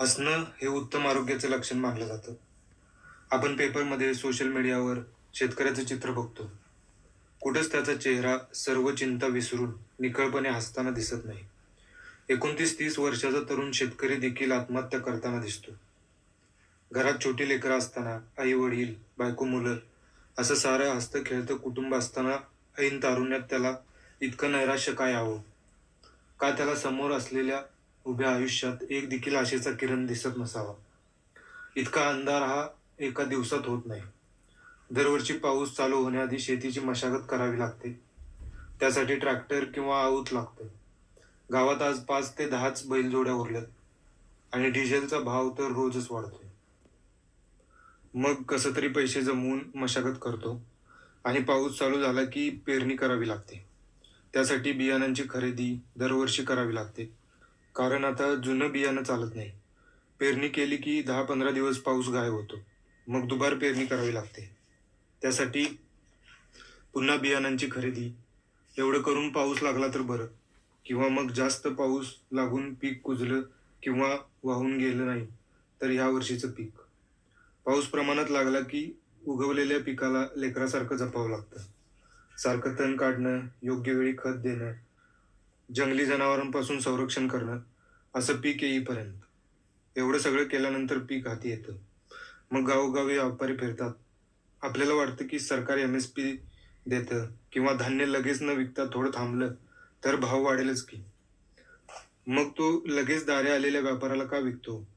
हसणं हे उत्तम आरोग्याचं लक्षण मानलं जातं. आपण पेपरमध्ये, सोशल मीडियावर शेतकऱ्याचं चित्र बघतो. कुठंच त्याचा चेहरा सर्व चिंता विसरून निखळपणे हसताना दिसत नाही. 29-30 वर्षाचा तरुण शेतकरी देखील आत्महत्या करताना दिसतो. घरात छोटी लेकरं असताना, आई-वडील, बायको, मुलं असं सारं हसतं-खेळतं कुटुंब असताना ऐन तारुण्यात त्याला इतकं नैराश्य काय यावं? का त्याला समोर असलेल्या उभ्या आयुष्यात एक देखील आशेचा किरण दिसत नसावा? इतका अंधार हा एका दिवसात होत नाही. दरवर्षी पाऊस चालू होण्याआधी शेतीची मशागत करावी लागते. त्यासाठी ट्रॅक्टर किंवा आऊत लागतं. गावात आज 5 ते 10च बैलजोड्या उरल्यात आणि डिझेलचा भाव तर रोजच वाढतोय. मग कसं तरी पैसे जमवून मशागत करतो आणि पाऊस चालू झाला की पेरणी करावी लागते. त्यासाठी बियाणांची खरेदी दरवर्षी करावी लागते. कारण आता जुनं बियाणं चालत नाही. पेरणी केली की 10-15 दिवस पाऊस गायब होतो. मग दुबार पेरणी करावी लागते. त्यासाठी पुन्हा बियाणांची खरेदी. एवढं करून पाऊस लागला तर बरं. किंवा मग जास्त पाऊस लागून पीक कुजलं किंवा वाहून गेलं नाही, तर ह्या वर्षीचं पीक. पाऊस प्रमाणात लागला की उगवलेल्या पिकाला लेकरासारखं जपावं लागतं. सारखं तण काढणं, योग्य वेळी खत देणं, जंगली जनावरांपासून संरक्षण करणं, असं पीक येईपर्यंत. एवढं सगळं केल्यानंतर पीक हाती येतं. मग गावोगावी व्यापारी फिरतात. आपल्याला वाटतं की सरकार एम-एस-पी देतं किंवा धान्य लगेच न विकता थोडं थांबलं तर भाव वाढेलच की. मग तो लगेच दारी आलेल्या व्यापाऱ्याला का विकतो?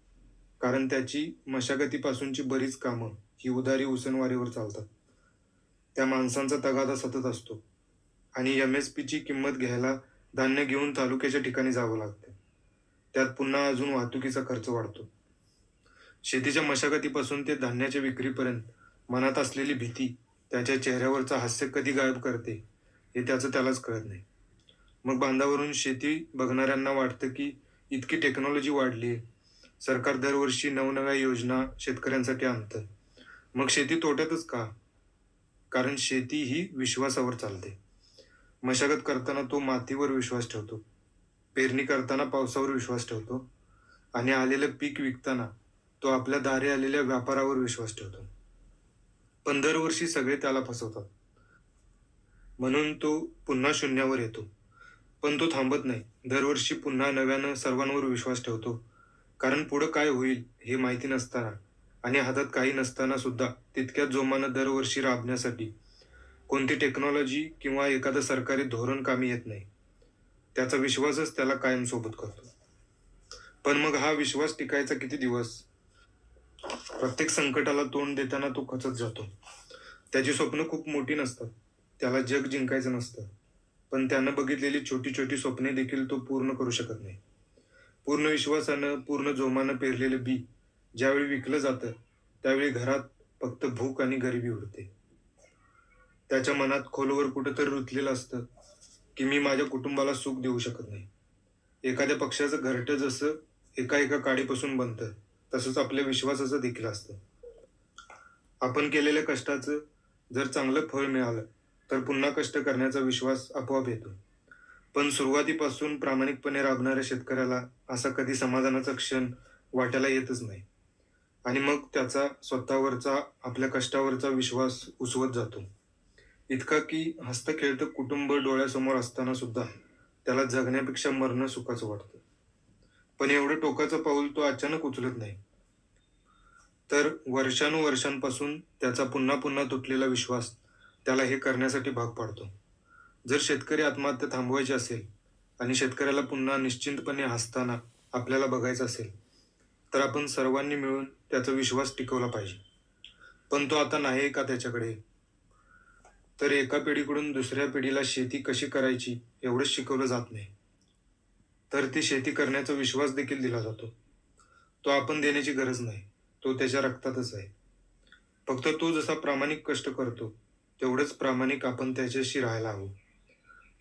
कारण त्याची मशागतीपासूनची बरीच कामं ही उधारी उसनवारीवर चालतात. त्या माणसांचा तगादा सतत असतो आणि एम-एस-पीची किंमत घ्यायला धान्य घेऊन तालुक्याच्या ठिकाणी जावं लागतं. त्यात पुन्हा अजून वाहतुकीचा खर्च वाढतो. शेतीच्या मशागतीपासून ते धान्याच्या विक्रीपर्यंत मनात असलेली भीती, त्याच्या चेहऱ्यावरचं हास्य कधी गायब करते, हे त्यालाच कळत नाही. मग बांधावरून शेती बघणाऱ्यांना वाटतं की इतकी टेक्नॉलॉजी वाढली आहे. सरकार दरवर्षी नवनव्या योजना शेतकऱ्यांसाठी आणतं. मग शेती तोट्यातच का? कारण शेती ही विश्वासावर चालते. मशागत करताना तो मातीवर विश्वास ठेवतो. पेरणी करताना पावसावर विश्वास ठेवतो आणि आलेलं पीक विकताना तो आपल्या दारी आलेल्या व्यापारावर विश्वास ठेवतो. पण दरवर्षी सगळे त्याला फसवतात. म्हणून तो पुन्हा शून्यावर येतो. पण तो थांबत नाही. दरवर्षी पुन्हा नव्यानं सर्वांवर विश्वास ठेवतो. कारण पुढं काय होईल हे माहिती नसताना आणि हातात काही नसताना सुद्धा तितक्याच जोमानं दरवर्षी राबण्यासाठी कोणती टेक्नॉलॉजी किंवा एखादं सरकारी धोरण कामी येत नाही. त्याचा विश्वासच त्याला कायम सोबत करतो. पण मग हा विश्वास टिकायचा किती दिवस? प्रत्येक संकटाला तोंड देताना तो खचत जातो. त्याची स्वप्न खूप मोठी नसतात. त्याला जग जिंकायचं नसतं. पण त्यानं बघितलेली छोटी-छोटी स्वप्ने देखील तो पूर्ण करू शकत नाही. पूर्ण विश्वासानं, पूर्ण जोमानं पेरलेलं बी ज्यावेळी विकलं जातं, त्यावेळी घरात फक्त भूक आणि गरिबी उरते. त्याच्या मनात खोलवर कुठेतरी रुतलेलं असतं, की मी माझ्या कुटुंबाला सुख देऊ शकत नाही. एखाद्या पक्ष्याचं घरटं जसं एका काडीपासून बनतं, तसंच आपल्या विश्वासाचं देखील असतं. आपण केलेल्या कष्टाचं जर चांगलं फळ मिळालं, तर पुन्हा कष्ट करण्याचा विश्वास आपोआप येतो. पण सुरुवातीपासून प्रामाणिकपणे राबणाऱ्या शेतकऱ्याला असा कधी समाधानाचा क्षण वाटायला येतच नाही. आणि मग त्याचा स्वतःवरचा, आपल्या कष्टावरचा विश्वास उसवत जातो. इतका की हसतं-खेळतं कुटुंब डोळ्यासमोर असताना सुद्धा त्याला जगण्यापेक्षा मरणं सुखाचं वाटतं. पण एवढं टोकाचं पाऊल तो अचानक उचलत नाही. तर वर्षानुवर्षांपासून त्याचा पुन्हा पुन्हा तुटलेला विश्वास त्याला हे करण्यासाठी भाग पाडतो. जर शेतकरी आत्महत्या थांबवायची असेल आणि शेतकऱ्याला पुन्हा निश्चिंतपणे हसताना आपल्याला बघायचं असेल, तर आपण सर्वांनी मिळून त्याचा विश्वास टिकवला पाहिजे. पण तो आता नाही का त्याच्याकडे? तर एका पिढीकडून दुसऱ्या पिढीला शेती कशी करायची एवढंच शिकवलं जात नाही. तर ती शेती करण्याचा विश्वास देखील दिला जातो. तो आपण देण्याची गरज नाही. तो त्याच्या रक्तातच आहे. फक्त तो जसा प्रामाणिक कष्ट करतो, तेवढंच प्रामाणिक आपण त्याच्याशी राहायला हवं.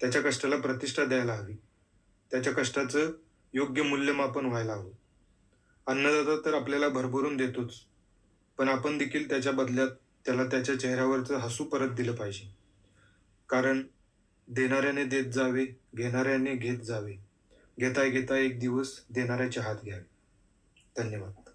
त्याच्या कष्टाला प्रतिष्ठा द्यायला हवी. त्याच्या कष्टाचं योग्य मूल्यमापन व्हायला हवं. अन्नदाता तर आपल्याला भरभरून देतोच, पण आपण देखील त्याच्या बदल्यात त्याला त्याच्या चेहऱ्यावरचं हसू परत दिलं पाहिजे. कारण देणाऱ्याने देत जावे, घेणाऱ्याने घेत जावे. घेता घेता एक दिवस देणाऱ्याचे हात घ्यावे. धन्यवाद.